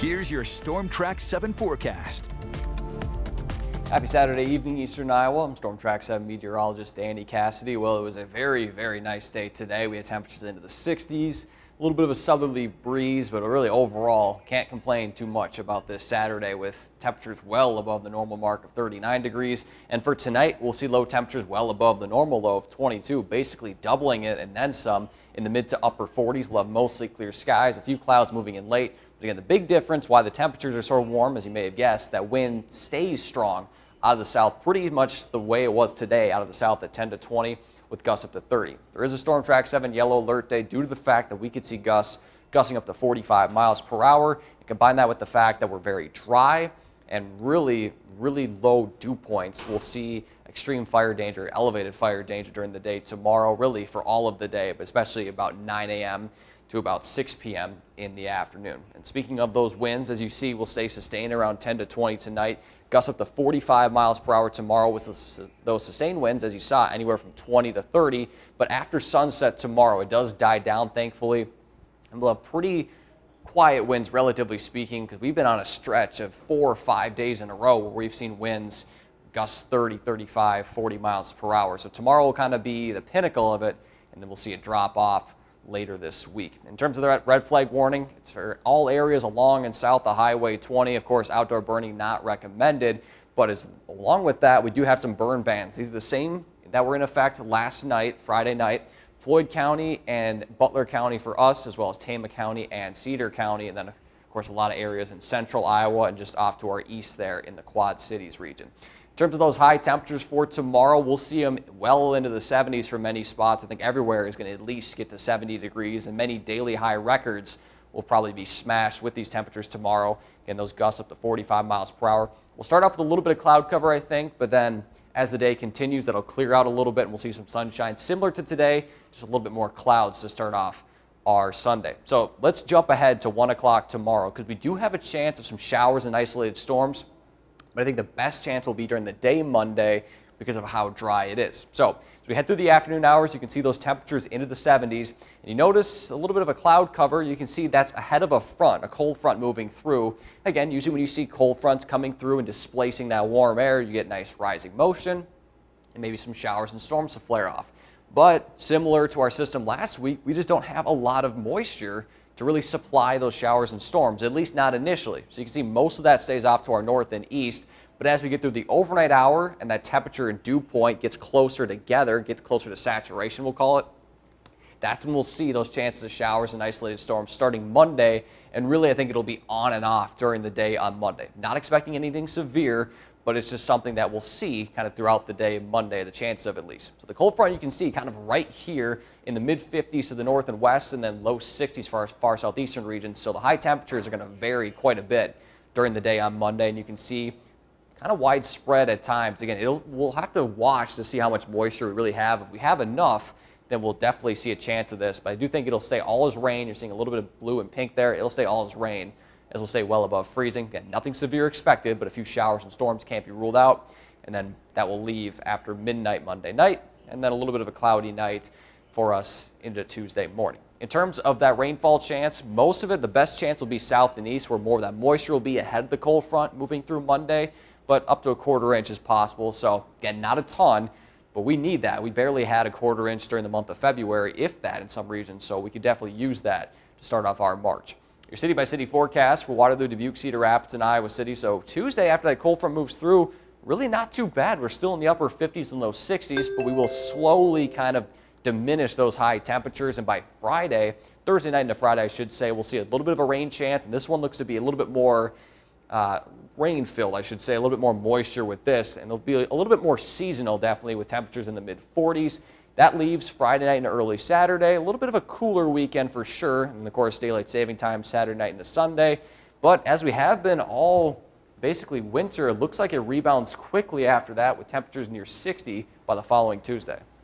Here's your Storm Track 7 forecast. Happy Saturday evening, Eastern Iowa. I'm Storm Track 7 meteorologist Danny Cassidy. Well, it was a very, very nice day today. We had temperatures into the 60s, a little bit of a southerly breeze, but really overall can't complain too much about this Saturday with temperatures well above the normal mark of 39 degrees. And for tonight, we'll see low temperatures well above the normal low of 22, basically doubling it and then some in the mid to upper 40s. We'll have mostly clear skies, a few clouds moving in late. But again, the big difference why the temperatures are so warm, as you may have guessed, that wind stays strong out of the south, pretty much the way it was today out of the south at 10 to 20 with gusts up to 30. There is a Storm Track 7 yellow alert day due to the fact that we could see gusts gusting up to 45 miles per hour. And combine that with the fact that we're very dry and really low dew points. We'll see extreme fire danger, elevated fire danger during the day tomorrow, really for all of the day, but especially about 9 a.m. to about 6 p.m. in the afternoon. And speaking of those winds, as you see, will stay sustained around 10 to 20 tonight. Gusts up to 45 miles per hour tomorrow with those sustained winds, as you saw, anywhere from 20 to 30. But after sunset tomorrow, it does die down, thankfully. And we'll have pretty quiet winds, relatively speaking, because we've been on a stretch of 4 or 5 days in a row where we've seen winds gusts 30, 35, 40 miles per hour. So tomorrow will kind of be the pinnacle of it, and then we'll see it drop off later this week. In terms of the red flag warning, it's for all areas along and south of Highway 20. Of course, outdoor burning not recommended, but along with that, we do have some burn bans. These are the same that were in effect last night, Friday night. Floyd County and Butler County for us, as well as Tama County and Cedar County, and then of course a lot of areas in central Iowa and just off to our east there in the Quad Cities region. In terms of those high temperatures for tomorrow, we'll see them well into the 70s for many spots. I think everywhere is going to at least get to 70 degrees, and many daily high records will probably be smashed with these temperatures tomorrow. Again, those gusts up to 45 miles per hour. We'll start off with a little bit of cloud cover, I think, but then as the day continues, that'll clear out a little bit, and we'll see some sunshine similar to today, just a little bit more clouds to start off our Sunday. So let's jump ahead to 1 o'clock tomorrow, because we do have a chance of some showers and isolated storms. But I think the best chance will be during the day Monday because of how dry it is. So as we head through the afternoon hours, you can see those temperatures into the 70s. And you notice a little bit of a cloud cover. You can see that's ahead of a front, a cold front moving through. Again, usually when you see cold fronts coming through and displacing that warm air, you get nice rising motion and maybe some showers and storms to flare off. But similar to our system last week, we just don't have a lot of moisture to really supply those showers and storms, at least not initially. So you can see most of that stays off to our north and east, but as we get through the overnight hour and that temperature and dew point gets closer together, gets closer to saturation, we'll call it, that's when we'll see those chances of showers and isolated storms starting Monday, and really I think it'll be on and off during the day on Monday. Not expecting anything severe, but it's just something that we'll see kind of throughout the day Monday, the chance of at least. So the cold front you can see kind of right here in the mid-50s to the north and west, and then low 60s for our far southeastern regions. So the high temperatures are going to vary quite a bit during the day on Monday, and you can see kind of widespread at times. Again, we'll have to watch to see how much moisture we really have. If we have enough, then we'll definitely see a chance of this. But I do think it'll stay all as rain. You're seeing a little bit of blue and pink there. It'll stay all as rain, as we'll say well above freezing. Again, nothing severe expected, but a few showers and storms can't be ruled out. And then that will leave after midnight Monday night, and then a little bit of a cloudy night for us into Tuesday morning. In terms of that rainfall chance, most of it, the best chance will be south and east, where more of that moisture will be ahead of the cold front moving through Monday, but up to a quarter inch is possible. So again, not a ton, but we need that. We barely had a quarter inch during the month of February, if that in some regions, so we could definitely use that to start off our March. Your city-by-city forecast for Waterloo, Dubuque, Cedar Rapids, and Iowa City. So Tuesday, after that cold front moves through, really not too bad. We're still in the upper 50s and low 60s, but we will slowly kind of diminish those high temperatures. And by Friday, Thursday night into Friday, I should say, we'll see a little bit of a rain chance. And this one looks to be a little bit more rain-filled, I should say, a little bit more moisture with this. And it'll be a little bit more seasonal, definitely, with temperatures in the mid-40s. That leaves Friday night and early Saturday. A little bit of a cooler weekend for sure. And of course, daylight saving time Saturday night into Sunday. But as we have been all basically winter, it looks like it rebounds quickly after that with temperatures near 60 by the following Tuesday.